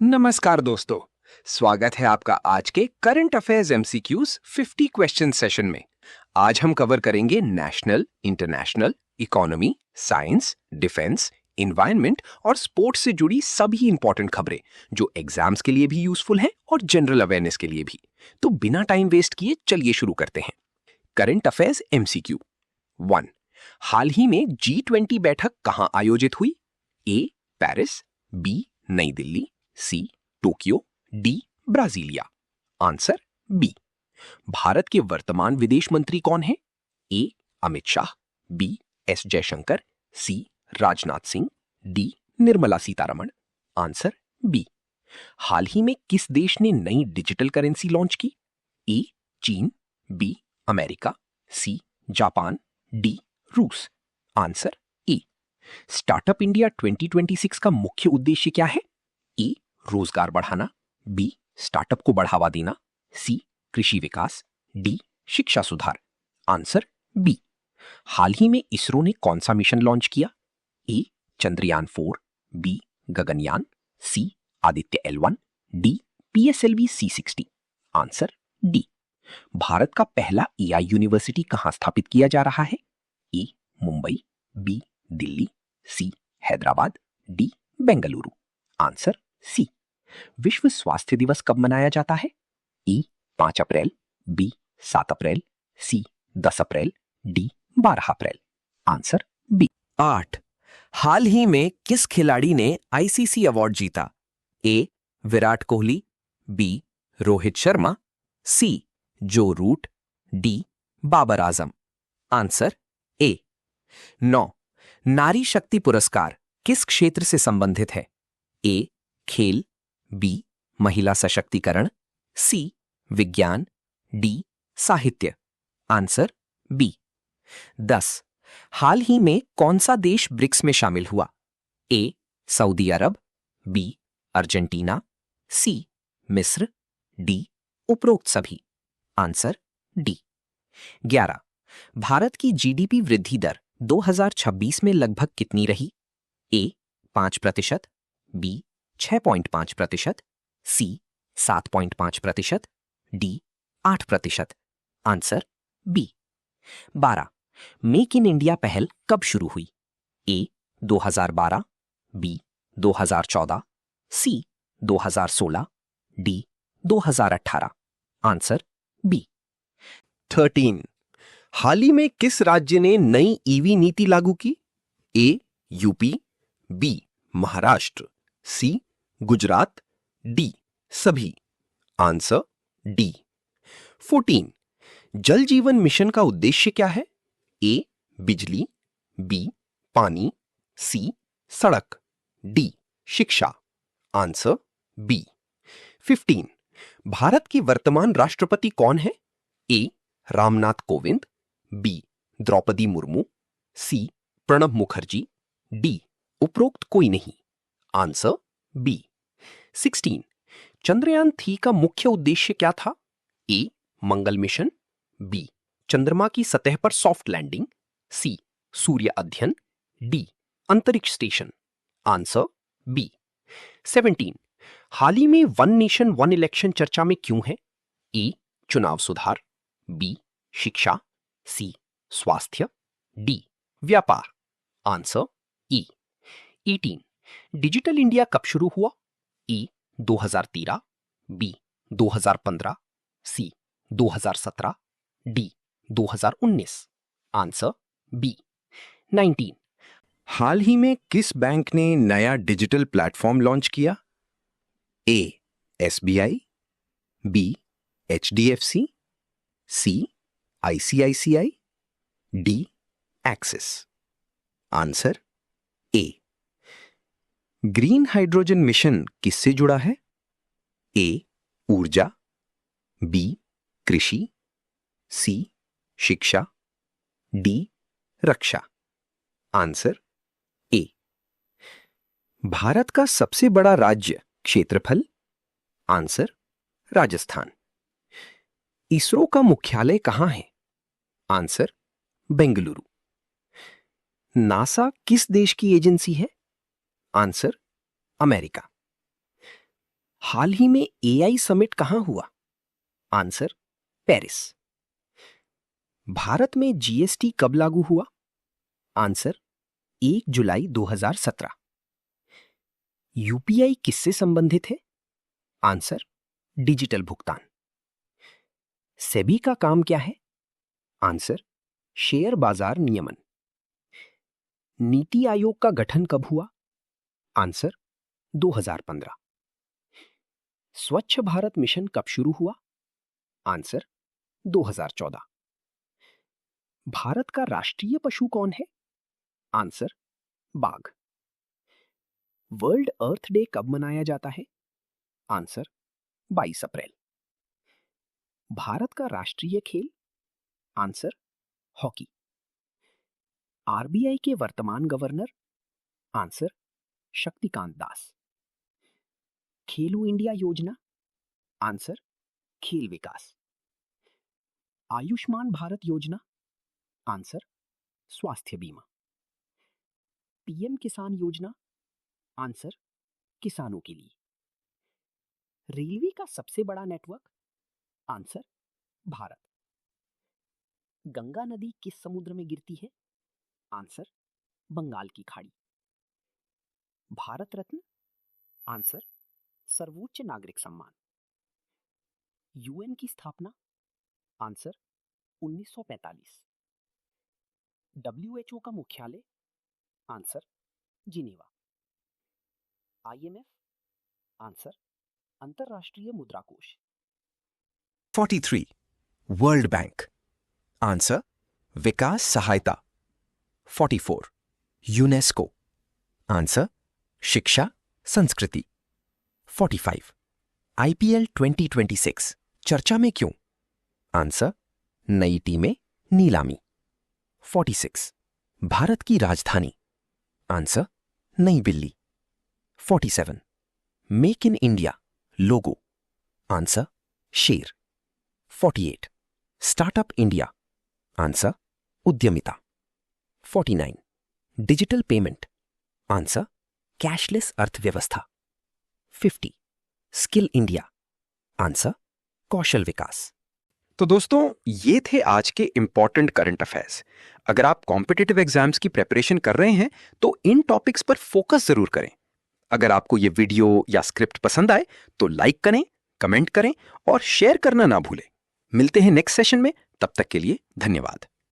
नमस्कार दोस्तों, स्वागत है आपका आज के current affairs MCQs 50 question session में। आज हम कवर करेंगे national, international, economy, science, defence, environment और स्पोर्ट्स से जुड़ी सभी इंपॉर्टेंट खबरें जो एग्जाम्स के लिए भी यूजफुल हैं और जनरल अवेयरनेस के लिए भी। तो बिना टाइम वेस्ट किए चलिए शुरू करते हैं। Current affairs MCQ 1। हाल ही में G20 बैठक कहां आयोजित हुई? ए पेरिस, बी नई Delhi, C Tokyo, D Brasilia. Answer B. Bharat के वर्तमान विदेश मंत्री कौन है? A Amit Shah, B S Jaishankar, C Rajnath Singh, D Nirmala Sitharaman. Answer B. हाल ही में किस देश ने नई डिजिटल करेंसी लॉन्च की? ए चीन, B America, C Japan, D रूस। Answer A. स्टार्टअप इंडिया 2026 का मुख्य उद्देश्य क्या है? ए रोजगार बढ़ाना, बी स्टार्टअप को बढ़ावा देना, सी कृषि विकास, डी शिक्षा सुधार। Answer B. हाल ही में इसरो ने कौन सा मिशन लॉन्च किया? A Chandrayaan 4, B Gaganyaan, C Aditya L1, D PSLV C60। Answer D. भारत का पहला AI यूनिवर्सिटी कहां स्थापित किया जा रहा है? A Mumbai, B Delhi, C Hyderabad, D Bengaluru. Answer C. विश्व स्वास्थ्य दिवस कब मनाया जाता है? ए 5 अप्रैल, बी 7 अप्रैल, सी 10 अप्रैल, डी 12 अप्रैल। Answer B. 8। हाल ही में किस खिलाड़ी ने ICC अवार्ड जीता? A Virat Kohli, B Rohit Sharma, C Joe Root, D Babar Azam. Answer A. 9। नारी शक्ति पुरस्कार किस क्षेत्र से संबंधित है? ए खेल, बी महिला सशक्तिकरण, सी विज्ञान, डी साहित्य। Answer B. 10। हाल ही में कौन सा देश ब्रिक्स में शामिल हुआ? ए सऊदी अरब, बी अर्जेंटीना, सी मिस्र, डी उपरोक्त सभी। Answer D. 11। भारत की GDP वृद्धि दर 2026 में लगभग कितनी रही? A 5%, B 6.5%, C 7.5%, D 8%। Answer B. 12। Make in India पहल कब शुरू हुई? A 2012, B 2014, C 2016, D 2018। Answer B. 13। हाल ही में किस राज्य ने नई EV नीति लागू की? A UP, B Maharashtra, C Gujarat, D सभी। Answer D. 14। जल जीवन मिशन का उद्देश्य क्या है? ए बिजली, बी पानी, सी सड़क, डी शिक्षा। Answer B. 15। भारत के वर्तमान राष्ट्रपति कौन है? ए रामनाथ कोविंद, बी द्रौपदी मुर्मू, सी प्रणब मुखर्जी, डी उपरोक्त कोई नहीं। Answer B. 16। चंद्रयान 3 का मुख्य उद्देश्य क्या था? ए मंगल मिशन, बी चंद्रमा की सतह पर सॉफ्ट लैंडिंग, सी सूर्य अध्ययन, डी अंतरिक्ष स्टेशन। Answer B. 17। हाल ही में वन नेशन वन इलेक्शन चर्चा में क्यों है? ए चुनाव सुधार, बी शिक्षा, सी स्वास्थ्य, डी व्यापार। आंसर ई। 18। डिजिटल इंडिया कब शुरू हुआ? A 2013, B 2015, C 2017, D 2019। Answer B. 19। हाल ही में किस बैंक ने नया डिजिटल प्लेटफॉर्म लॉन्च किया? A SBI, B HDFC, C ICICI, D Axis. Answer A. Green hydrogen mission किससे जुड़ा है? ए ऊर्जा, बी कृषि, सी शिक्षा, डी रक्षा। Answer A. भारत का सबसे बड़ा राज्य क्षेत्रफल? आंसर राजस्थान। इसरो का मुख्यालय कहां है? आंसर बेंगलुरु। नासा किस देश की एजेंसी है? Answer America. हाल ही में एआई समिट कहां हुआ? Answer, Paris. भारत में जीएसटी कब लागू हुआ? आंसर, 1 जुलाई 2017। यूपीआई किससे संबंधित है? आंसर, डिजिटल भुगतान। सेबी का काम क्या है? आंसर, शेयर बाजार नियमन। नीति आयोग का गठन कब हुआ? आंसर, 2015। स्वच्छ भारत मिशन कब शुरू हुआ? आंसर, 2014। भारत का राष्ट्रीय पशु कौन है? आंसर, बाघ। वर्ल्ड अर्थ डे कब मनाया जाता है? आंसर, 22 अप्रैल। भारत का राष्ट्रीय खेल? Answer, hockey. आरबीआई के वर्तमान गवर्नर? आंसर, शक्तिकांत दास। खेलो इंडिया योजना? आंसर, खेल विकास। आयुष्मान भारत योजना? आंसर, स्वास्थ्य बीमा। पीएम किसान योजना? आंसर, किसानों के लिए। रेलवे का सबसे बड़ा नेटवर्क? आंसर, भारत। गंगा नदी किस समुद्र में गिरती है? आंसर, बंगाल की खाड़ी। भारत रत्न? आंसर, सर्वोच्च नागरिक सम्मान। यूएन की स्थापना? आंसर, 1945। डब्ल्यूएचओ का मुख्यालय? Answer, Geneva. आईएमएफ? आंसर, अंतरराष्ट्रीय मुद्रा कोष। 43. World bank. आंसर, विकास सहायता। 44. यूनेस्को। आंसर, शिक्षा संस्कृति। 45. आईपीएल 2026 चर्चा में क्यों? आंसर, नई टीमें, नीलामी। 46. भारत की राजधानी? आंसर, नई Delhi. 47. Make in India logo? Answer, शेर। 48. Startup India? आंसर, उद्यमिता। 49. Digital payment? आंसर, कैशलेस अर्थव्यवस्था। 50. Skill India? आंसर, कौशल विकास। तो दोस्तों, ये थे आज के इंपॉर्टेंट करंट अफेयर्स। अगर आप कॉम्पिटिटिव एग्जाम्स की प्रिपरेशन कर रहे हैं तो इन टॉपिक्स पर फोकस जरूर करें। अगर आपको ये वीडियो या स्क्रिप्ट पसंद आए तो लाइक करें, कमेंट करें और शेयर करना ना भूलें। मिलते हैं नेक्स्ट सेशन में, तब तक के लिए धन्यवाद।